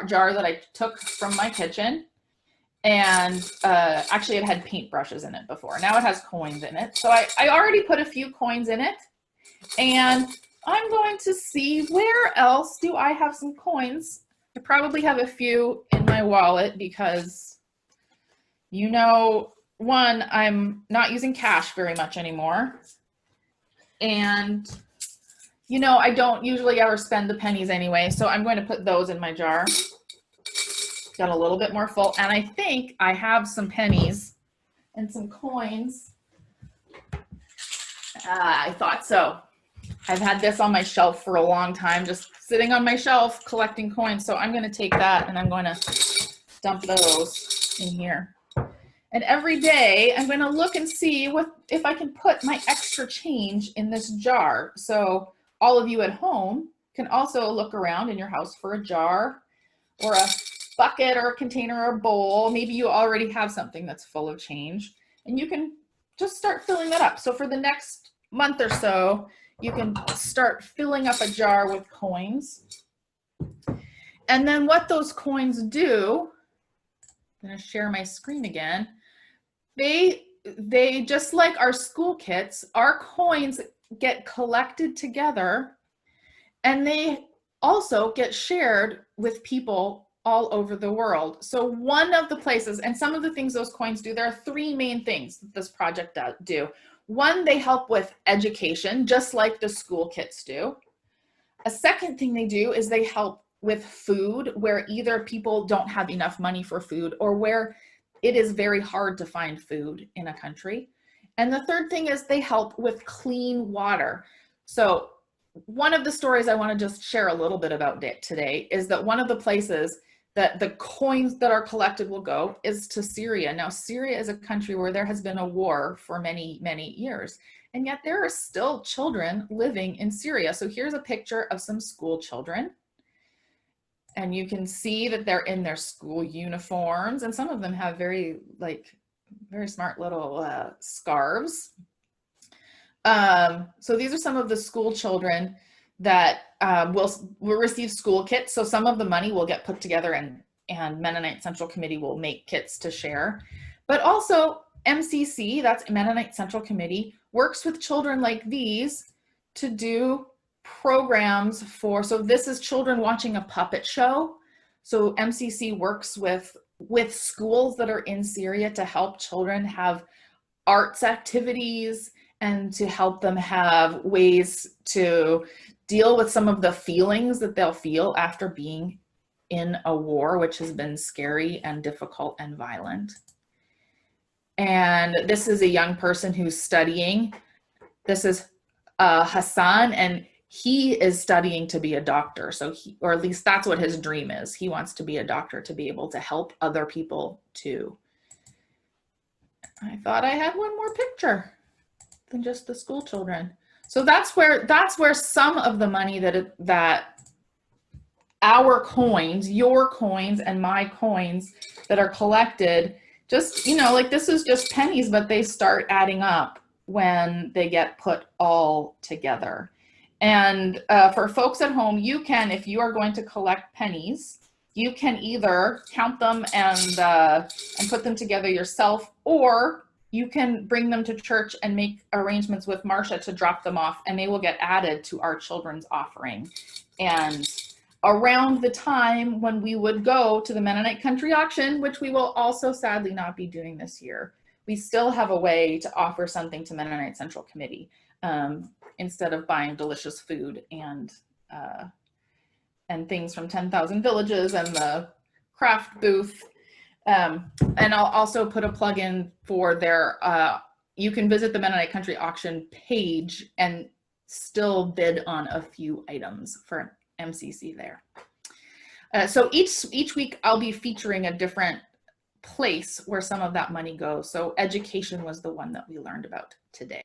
jar that I took from my kitchen, and actually it had paintbrushes in it before. Now it has coins in it. So I already put a few coins in it, and I'm going to see where else do I have some coins. I probably have a few in my wallet because, you know, one, I'm not using cash very much anymore. And, you know, I don't usually ever spend the pennies anyway, so I'm going to put those in my jar. Got a little bit more full, and I think I have some pennies and some coins. I thought so. I've had this on my shelf for a long time, just sitting on my shelf collecting coins. So I'm going to take that and I'm going to dump those in here. And every day I'm going to look and see if I can put my extra change in this jar. So all of you at home can also look around in your house for a jar or a bucket or a container or a bowl. Maybe you already have something that's full of change, and you can just start filling that up. So for the next month or so, you can start filling up a jar with coins. And then what those coins do, I'm going to share my screen again. They just like our school kits, our coins get collected together, and they also get shared with people all over the world. So one of the places, and some of the things those coins do, there are three main things that this project do. One, they help with education, just like the school kits do. A second thing they do is they help with food, where either people don't have enough money for food or where it is very hard to find food in a country. And the third thing is they help with clean water. So one of the stories I want to just share a little bit about today is that one of the places that the coins that are collected will go is to Syria. Now, Syria is a country where there has been a war for many, many years, and yet there are still children living in Syria. So here's a picture of some school children, and you can see that they're in their school uniforms, and some of them have very smart little scarves. So these are some of the school children that will receive school kits. So some of the money will get put together, and Mennonite Central Committee will make kits to share. But also MCC, that's Mennonite Central Committee, works with children like these to do programs for, so this is children watching a puppet show. So MCC works with schools that are in Syria to help children have arts activities and to help them have ways to deal with some of the feelings that they'll feel after being in a war, which has been scary and difficult and violent. And this is a young person who's studying. This is Hassan, and he is studying to be a doctor. So or at least that's what his dream is. He wants to be a doctor to be able to help other people too. I thought I had one more picture than just the school children. So that's where some of the money that our coins, your coins and my coins that are collected, just, you know, like this is just pennies, but they start adding up when they get put all together. And for folks at home, you can, if you are going to collect pennies, you can either count them and put them together yourself, or you can bring them to church and make arrangements with Marcia to drop them off, and they will get added to our children's offering. And around the time when we would go to the Mennonite Country Auction, which we will also sadly not be doing this year, we still have a way to offer something to Mennonite Central Committee instead of buying delicious food and things from 10,000 Villages and the craft booth. And I'll also put a plug in for their, you can visit the Mennonite Country Auction page and still bid on a few items for MCC there. So each week I'll be featuring a different place where some of that money goes. So education was the one that we learned about today.